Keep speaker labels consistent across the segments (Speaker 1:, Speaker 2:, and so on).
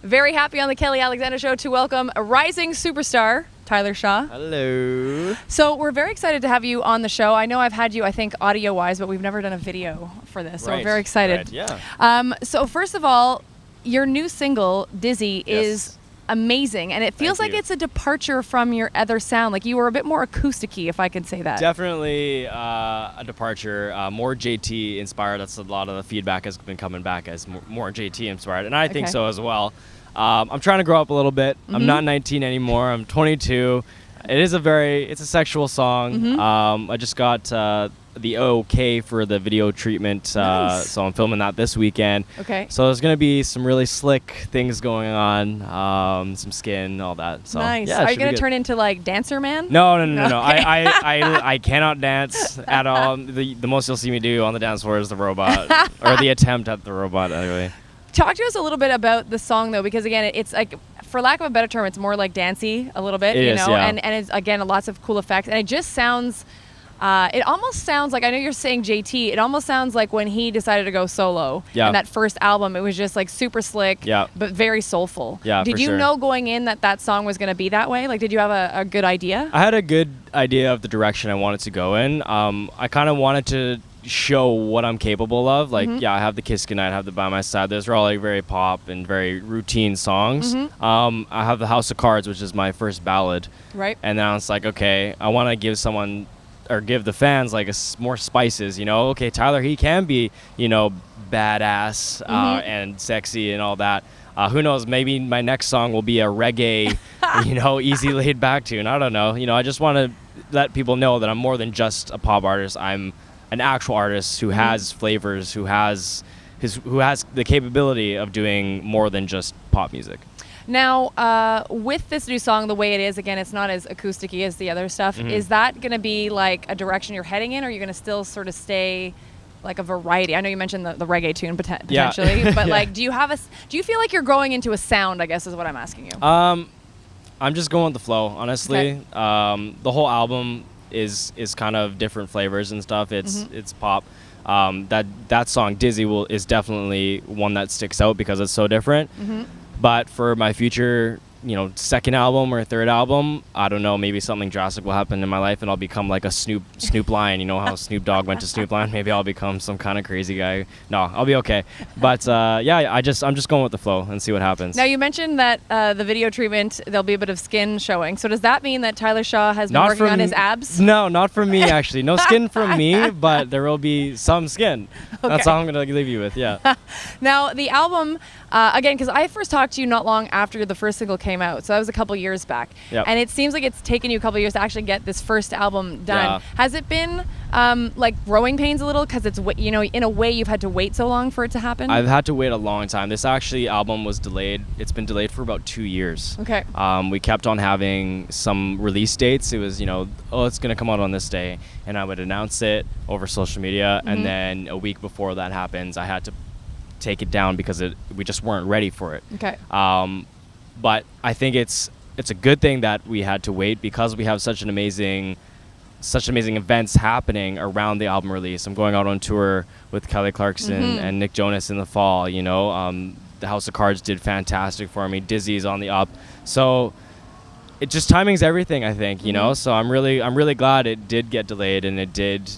Speaker 1: Very happy on the Kelly Alexander Show to welcome a rising superstar, Tyler Shaw.
Speaker 2: Hello.
Speaker 1: So we're very excited to have you on the show. I know I've had you, I think, audio-wise, but we've never done a video for this, so we're very excited.
Speaker 2: Right, yeah.
Speaker 1: So first of all, your new single, Dizzy, is amazing, and it feels like it's a departure from your other sound. Like you were a bit more acoustic-y, if I can say that.
Speaker 2: Definitely a departure, more JT inspired. That's a lot of the feedback has been coming back as more JT inspired, and I think so as well. I'm trying to grow up a little bit. I'm not 19 anymore. I'm 22. It's a sexual song. I just got the okay for the video treatment, so I'm filming that this weekend.
Speaker 1: Okay.
Speaker 2: So there's gonna be some really slick things going on, some skin, all that. So
Speaker 1: nice.
Speaker 2: yeah,
Speaker 1: Are you gonna turn into like Dancer Man?
Speaker 2: No.
Speaker 1: Okay.
Speaker 2: I cannot dance at all. The most you'll see me do on the dance floor is the robot, or the attempt at the robot anyway.
Speaker 1: Talk to us a little bit about the song though, because again, it's like, for lack of a better term, it's more like dancey a little bit, and it's again lots of cool effects, and it just sounds. It almost sounds like, I know you're saying JT, it almost sounds like when he decided to go solo.
Speaker 2: Yeah.
Speaker 1: And that first album, it was just like super slick, but very soulful.
Speaker 2: Yeah,
Speaker 1: did you know going in that song was going to be that way? Like, did you have a good idea?
Speaker 2: I had a good idea of the direction I wanted to go in. I kind of wanted to show what I'm capable of. Like, I have the Kiss Goodnight, I have the By My Side. Those are all like very pop and very routine songs. I have the House of Cards, which is my first ballad.
Speaker 1: Right.
Speaker 2: And then I was like, okay, I want to give someone, or give the fans like more spices, Okay, Tyler, he can be, badass and sexy and all that. Who knows? Maybe my next song will be a reggae, easy laid back tune. I don't know. I just want to let people know that I'm more than just a pop artist. I'm an actual artist who has flavors, who has the capability of doing more than just pop music.
Speaker 1: Now, with this new song, the way it is, again, it's not as acoustic-y as the other stuff. Is that going to be like a direction you're heading in, or are you going to still sort of stay like a variety? I know you mentioned the reggae tune potentially, but like, do you feel like you're growing into a sound, I guess is what I'm asking you?
Speaker 2: I'm just going with the flow, honestly. Okay. The whole album is kind of different flavors and stuff. It's pop. That song Dizzy is definitely one that sticks out because it's so different. But for my future, second album or third album, I don't know, maybe something drastic will happen in my life and I'll become like a Snoop Lion. You know how Snoop Dogg went to Snoop Lion? Maybe I'll become some kind of crazy guy. No, I'll be okay. But I'm just going with the flow and see what happens.
Speaker 1: Now you mentioned that the video treatment, there'll be a bit of skin showing. So does that mean that Tyler Shaw has been working on his abs?
Speaker 2: No, not from me actually. No skin from me, but there will be some skin. Okay. That's all I'm going to leave you with, yeah.
Speaker 1: Now the album, again, because I first talked to you not long after the first single came out, so that was a couple years back.
Speaker 2: Yep.
Speaker 1: And it seems like it's taken you a couple years to actually get this first album done.
Speaker 2: Yeah.
Speaker 1: Has it been like growing pains a little, because it's in a way you've had to wait so long for it to happen?
Speaker 2: I've had to wait a long time. This album was delayed. It's been delayed for about 2 years.
Speaker 1: Okay.
Speaker 2: We kept on having some release dates. It was it's gonna come out on this day, and I would announce it over social media, and then a week before that happens, I had to take it down because we just weren't ready for it.
Speaker 1: Okay.
Speaker 2: But I think it's a good thing that we had to wait, because we have such amazing events happening around the album release. I'm going out on tour with Kelly Clarkson and Nick Jonas in the fall. The House of Cards did fantastic for me. Dizzy's on the up. So it just, timing's everything, I think. So I'm really glad it did get delayed and it did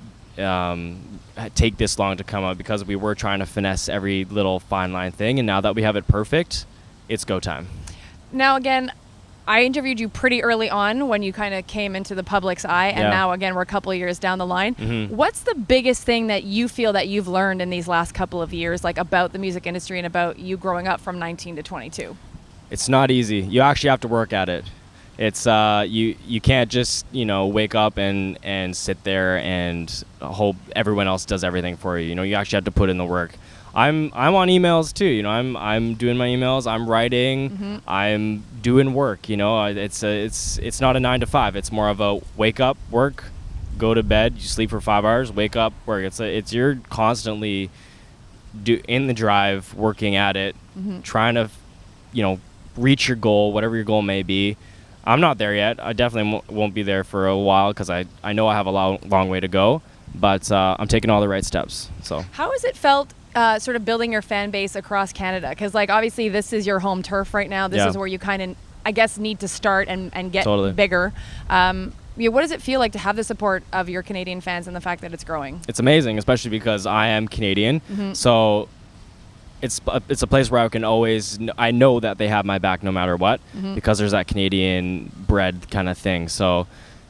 Speaker 2: take this long to come out, because we were trying to finesse every little fine line thing, and now that we have it perfect, it's go time.
Speaker 1: Now again, I interviewed you pretty early on when you kind of came into the public's eye, and now again we're a couple of years down the line. What's the biggest thing that you feel that you've learned in these last couple of years, like about the music industry and about you growing up from 19 to 22?
Speaker 2: It's not easy. You actually have to work at it. It's you can't just wake up and sit there and hope everyone else does everything for you. You actually have to put in the work. I'm on emails too. I'm doing my emails. I'm writing. I'm doing work. It's not a 9 to 5. It's more of a wake up, work, go to bed, you sleep for 5 hours, wake up, work. It's you're constantly in the drive, working at it, trying to reach your goal, whatever your goal may be. I'm not there yet. I definitely won't be there for a while, because I know I have a long way to go, but I'm taking all the right steps. So
Speaker 1: how has it felt sort of building your fan base across Canada? Because like obviously this is your home turf right now. This
Speaker 2: Yeah.
Speaker 1: is where you kind of, I guess, need to start and get
Speaker 2: Totally.
Speaker 1: bigger. What does it feel like to have the support of your Canadian fans and the fact that it's growing?
Speaker 2: It's amazing, especially because I am Canadian.
Speaker 1: Mm-hmm.
Speaker 2: So it's a place where I can always I know that they have my back no matter what,
Speaker 1: Mm-hmm.
Speaker 2: because there's that Canadian bred kind of thing. So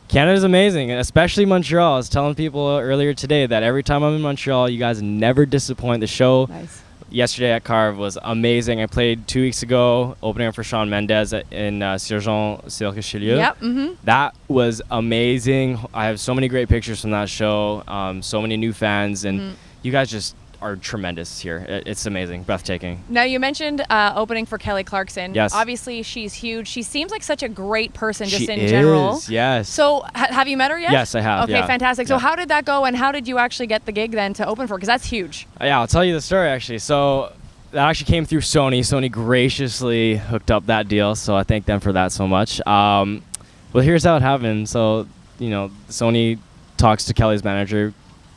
Speaker 2: Canada's amazing, and especially Montreal. I was telling people earlier today that every time I'm in Montreal, you guys never disappoint. The show
Speaker 1: Nice.
Speaker 2: yesterday at Carve was amazing. I played 2 weeks ago, opening up for Shawn Mendes in Sergent Cirque Richelieu.
Speaker 1: Yep. Mm-hmm.
Speaker 2: That was amazing. I have so many great pictures from that show, so many new fans, and you guys just are tremendous here. It's amazing, breathtaking.
Speaker 1: Now you mentioned opening for Kelly Clarkson.
Speaker 2: Yes.
Speaker 1: Obviously she's huge. She seems like such a great person just
Speaker 2: She
Speaker 1: in general.
Speaker 2: is, yes.
Speaker 1: So have you met her yet?
Speaker 2: Yes, I have,
Speaker 1: Okay,
Speaker 2: yeah.
Speaker 1: fantastic. So
Speaker 2: Yeah.
Speaker 1: how did that go, and how did you actually get the gig then to open for? Because that's huge.
Speaker 2: Yeah, I'll tell you the story actually. So that actually came through Sony. Sony graciously hooked up that deal, so I thank them for that so much. Well, here's how it happened. So, Sony talks to Kelly's manager,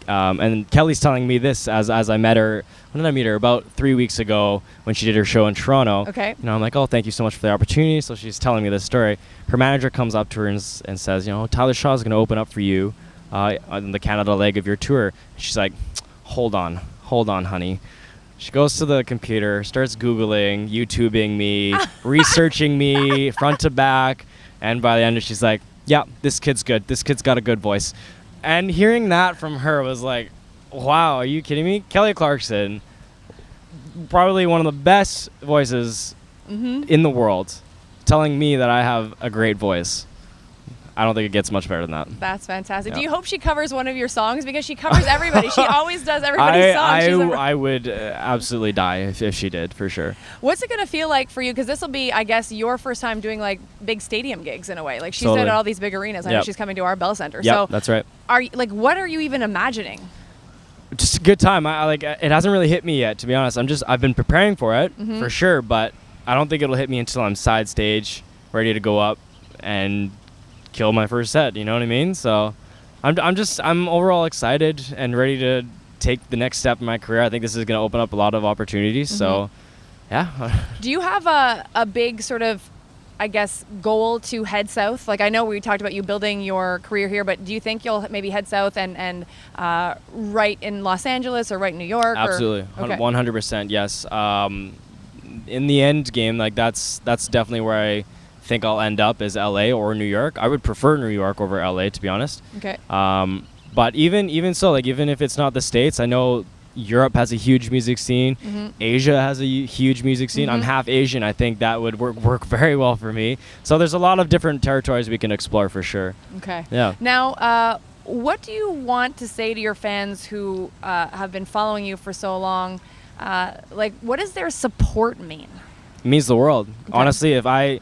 Speaker 2: and Kelly's telling me this as I met her. When did I meet her? About 3 weeks ago when she did her show in Toronto.
Speaker 1: Okay.
Speaker 2: I'm like, oh, thank you so much for the opportunity. So she's telling me this story. Her manager comes up to her and says, Tyler Shaw is going to open up for you on the Canada leg of your tour. She's like, hold on, honey. She goes to the computer, starts Googling, YouTubing me, researching me front to back. And by the end, she's like, yeah, this kid's good. This kid's got a good voice. And hearing that from her was like, wow, are you kidding me? Kelly Clarkson, probably one of the best voices in the world, telling me that I have a great voice. I don't think it gets much better than that.
Speaker 1: That's fantastic.
Speaker 2: Yeah.
Speaker 1: Do you hope she covers one of your songs? Because she covers everybody. She always does everybody's songs. She's a-
Speaker 2: I would absolutely die if she did, for sure.
Speaker 1: What's it going to feel like for you? Because this will be, I guess, your first time doing like big stadium gigs in a way. Like she's
Speaker 2: Totally.
Speaker 1: done at all these big arenas. I know
Speaker 2: Yep.
Speaker 1: she's coming to our Bell Center.
Speaker 2: Yeah,
Speaker 1: So
Speaker 2: that's right.
Speaker 1: what are you even imagining?
Speaker 2: Just a good time. It hasn't really hit me yet, to be honest. I've been preparing for it for sure, but I don't think it'll hit me until I'm side stage, ready to go up and kill my first set. You know what I mean? So I'm overall excited and ready to take the next step in my career. I think this is going to open up a lot of opportunities. So yeah.
Speaker 1: Do you have a big sort of, I guess, goal to head south? Like I know we talked about you building your career here, but do you think you'll maybe head south and write in Los Angeles or write in New York?
Speaker 2: Absolutely.
Speaker 1: Or? Okay.
Speaker 2: 100%. Yes. In the end game, like that's definitely where I think I'll end up, is LA or New York. I would prefer New York over LA, to be honest.
Speaker 1: Okay.
Speaker 2: But even so, like even if it's not the States, I know Europe has a huge music scene. Asia has a huge music scene. I'm half Asian. I think that would work very well for me. So there's a lot of different territories we can explore for sure.
Speaker 1: Okay.
Speaker 2: Yeah.
Speaker 1: Now, what do you want to say to your fans who have been following you for so long? What does their support mean?
Speaker 2: It means the world.
Speaker 1: Okay.
Speaker 2: Honestly, if I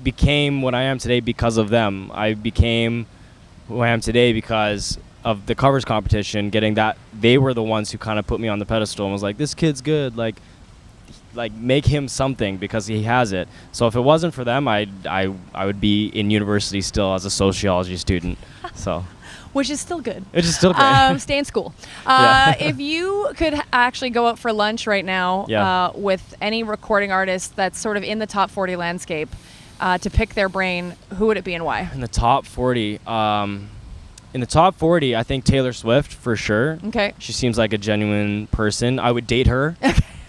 Speaker 2: became what I am today because of them. I became who I am today because of the covers competition, getting that. They were the ones who kind of put me on the pedestal and was like, this kid's good, like make him something because he has it. So if it wasn't for them, I would be in university still as a sociology student. So
Speaker 1: Which is still good.
Speaker 2: which is still great.
Speaker 1: Stay in school.
Speaker 2: Yeah.
Speaker 1: If you could actually go out for lunch right now
Speaker 2: Yeah.
Speaker 1: with any recording artist that's sort of in the top 40 landscape to pick their brain, who would it be and why?
Speaker 2: In the top 40, I think Taylor Swift for sure.
Speaker 1: Okay.
Speaker 2: She seems like a genuine person. I would date her,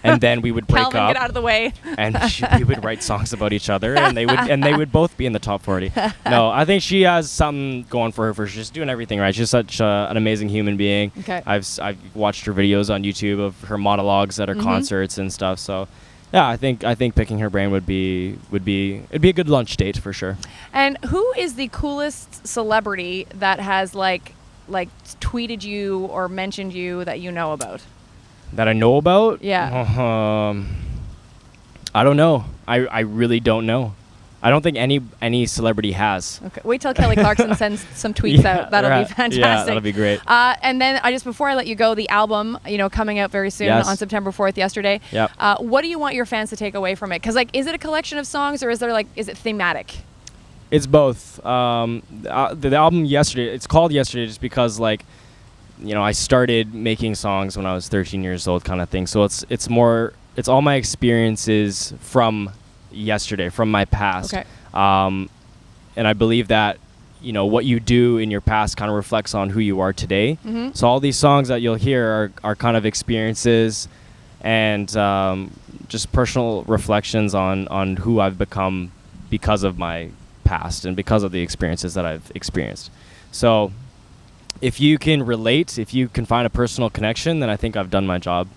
Speaker 2: and then we would break
Speaker 1: Calvin,
Speaker 2: up,
Speaker 1: get out of the way.
Speaker 2: and we would write songs about each other, and they would both be in the top 40. No, I think she has something going for her. For she's doing everything right. She's such an amazing human being.
Speaker 1: Okay.
Speaker 2: I've watched her videos on YouTube of her monologues at her concerts and stuff. So. Yeah, I think picking her brain it'd be a good lunch date for sure.
Speaker 1: And who is the coolest celebrity that has like tweeted you or mentioned you that you know about?
Speaker 2: That I know about?
Speaker 1: Yeah.
Speaker 2: I don't know. I really don't know. I don't think any celebrity has.
Speaker 1: Okay. Wait till Kelly Clarkson sends some tweets out. That'll be fantastic.
Speaker 2: Yeah, that'll be great.
Speaker 1: And then before I let you go, the album, coming out very soon
Speaker 2: Yes.
Speaker 1: on September 4th, yesterday.
Speaker 2: Yep.
Speaker 1: What do you want your fans to take away from it? Because is it a collection of songs or is it thematic?
Speaker 2: It's both. The album Yesterday, it's called Yesterday just because I started making songs when I was 13 years old, kind of thing. So it's all my experiences from yesterday, from my past.
Speaker 1: Okay.
Speaker 2: And I believe that what you do in your past kind of reflects on who you are today.
Speaker 1: Mm-hmm.
Speaker 2: So all these songs that you'll hear are kind of experiences and just personal reflections on who I've become because of my past and because of the experiences that I've experienced. So if you can relate, if you can find a personal connection, then I think I've done my job.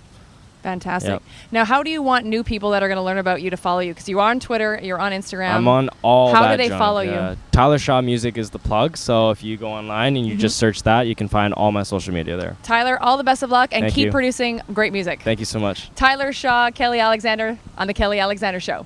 Speaker 1: Fantastic.
Speaker 2: Yep.
Speaker 1: Now, how do you want new people that are going to learn about you to follow you? Because you're on Twitter, you're on Instagram.
Speaker 2: I'm on all
Speaker 1: How
Speaker 2: that
Speaker 1: do they
Speaker 2: junk,
Speaker 1: follow
Speaker 2: yeah.
Speaker 1: you?
Speaker 2: Tyler Shaw Music is the plug. So if you go online and you just search that, you can find all my social media there.
Speaker 1: Tyler, all the best of luck, and
Speaker 2: Thank
Speaker 1: keep
Speaker 2: you.
Speaker 1: producing great music.
Speaker 2: Thank you so much.
Speaker 1: Tyler Shaw, Kelly Alexander on The Kelly Alexander Show.